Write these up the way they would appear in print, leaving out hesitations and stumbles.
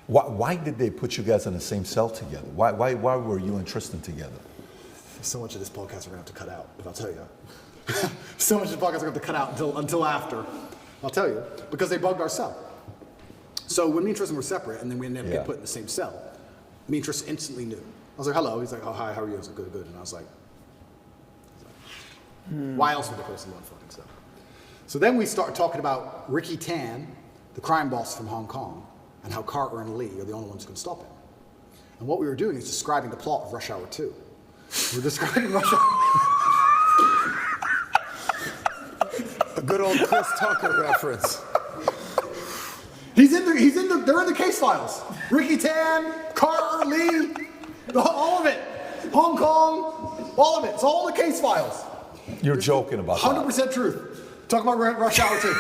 Why did they put you guys in the same cell together? Why were you and Tristan together? So much of this podcast we're gonna have to cut out, but I'll tell you. So much of this podcast we're gonna have to cut out until after. I'll tell you, because they bugged our cell. So when me and Tristan were separate, and then we ended up getting put in the same cell, me and Tristan instantly knew. I was like, hello. He's like, oh, hi, how are you? I was like, good, good. And I was like, why else would they put us in one fucking cell? So then we start talking about Ricky Tan, the crime boss from Hong Kong, and how Carter and Lee are the only ones who can stop him. And what we were doing is describing the plot of Rush Hour 2. We're describing Rush Hour. A good old Chris Tucker reference. They're in the case files. Ricky Tan, Carter, Lee, all of it. Hong Kong, all of it. It's all in the case files. You're joking about that. 100% truth. Talk about Rush Hour 2.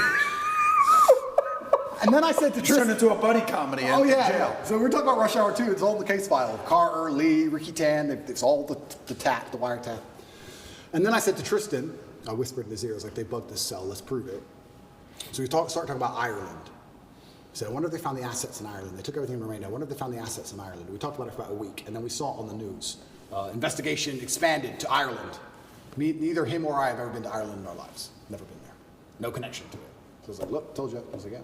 And then I said to Tristan. Turned into a buddy comedy in jail. Yeah. So we're talking about Rush Hour 2. It's all in the case file. Carter, Lee, Ricky Tan. It's all the tap, the wiretap. And then I said to Tristan, I whispered in his ear, I was like, they bugged this cell. Let's prove it. So we started talking about Ireland. I said, I wonder if they found the assets in Ireland. They took everything in Romania. I wonder if they found the assets in Ireland. We talked about it for about a week, and then we saw it on the news. Investigation expanded to Ireland. Neither him or I have ever been to Ireland in our lives. Never been there. No connection to it. So I was like, look, told you. I was like, yeah.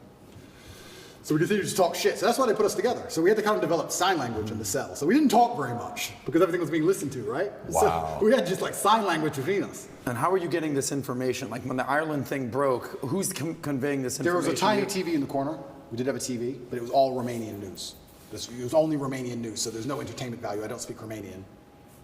So we continued to talk shit. So that's why they put us together. So we had to kind of develop sign language in the cell. So we didn't talk very much because everything was being listened to, right? Wow. So we had just like sign language between us. And how are you getting this information? Like when the Ireland thing broke, who's conveying this information? There was a tiny TV in the corner. We did have a TV, but it was all Romanian news. It was only Romanian news, so there's no entertainment value. I don't speak Romanian,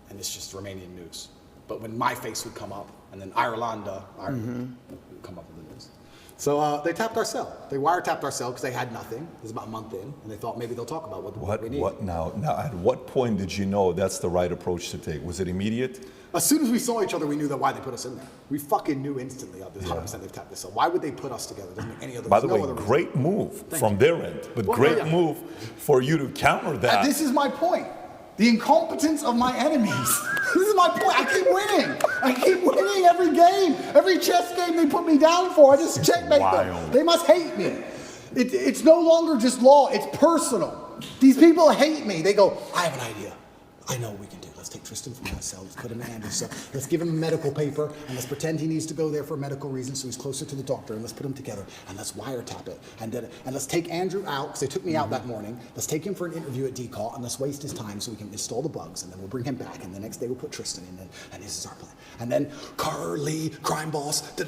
and it's just Romanian news. But when my face would come up, and then Ireland would come up in the news. So they tapped our cell. They wiretapped our cell because they had nothing. It was about a month in, and they thought maybe they'll talk about what we need. Now, at what point did you know that's the right approach to take? Was it immediate? As soon as we saw each other, we knew that why they put us in there. We fucking knew instantly. 100% they've tapped this cell. Why would they put us together? Doesn't make any other. By the way, great move from their end, but great move for you to counter that. And this is my point. The incompetence of my enemies. This is my point. I keep winning. I keep winning every game. Every chess game they put me down for, I just checkmate them. They must hate me. It's no longer just law, it's personal. These people hate me. They go, I have an idea. I know what we can do. Let's take Tristan from that cell. Let's put him in Andrew's cell. Let's give him a medical paper, and let's pretend he needs to go there for a medical reason so he's closer to the doctor, and let's put them together, and let's wiretap it. And let's take Andrew out, because they took me out that morning. Let's take him for an interview at DCAL, and let's waste his time so we can install the bugs, and then we'll bring him back, and the next day we'll put Tristan in, and this is our plan. And then Carter, Lee, crime boss,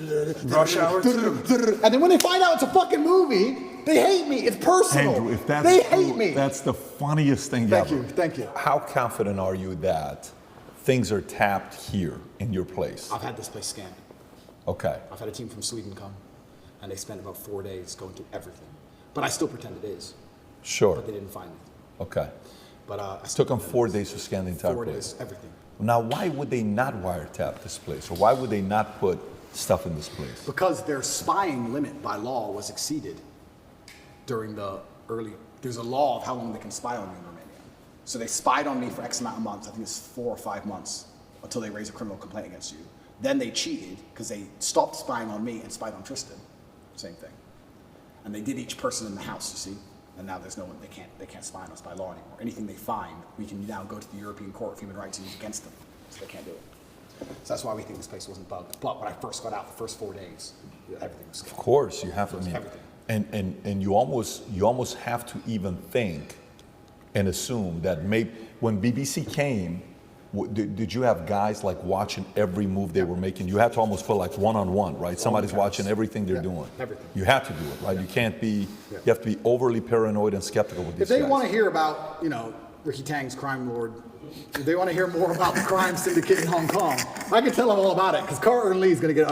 Rush Hour, and then when they find out it's a fucking movie, they hate me. It's personal. Andrew, if that's they true, hate me. That's the funniest thing Thank ever. you. Thank you. How confident are you that things are tapped here in your place? I've had this place scanned. Okay. I've had a team from Sweden come, and they spent about 4 days going through everything. But I still pretend it is. Sure. But they didn't find me. Okay. But It took them 4 days to scan the entire 4 place. days, everything. Now, why would they not wiretap this place? Or why would they not put stuff in this place? Because their spying limit by law was exceeded during the early, there's a law of how long they can spy on you in Romania. So they spied on me for X amount of months, I think it's 4 or 5 months, until they raise a criminal complaint against you. Then they cheated, because they stopped spying on me and spied on Tristan. Same thing. And they did each person in the house, you see? And now there's no one, they can't spy on us by law anymore. Anything they find, we can now go to the European Court of Human Rights and use against them. So they can't do it. So that's why we think this place wasn't bugged. But when I first got out, the first 4 days, everything was scanned. Of course, you have to. I mean, Everything. And you almost have to even think and assume that maybe when BBC came, did you have guys like watching every move they were making? You had to almost put like one-on-one, right? Somebody's watching everything they're doing. Everything. You have to do it, right? You can't be. You have to be overly paranoid and skeptical with these guys. If they want to hear about, Ricky Tang's crime lord, if they want to hear more about the crime syndicate in Hong Kong, I can tell them all about it, because Carter and Lee is going to get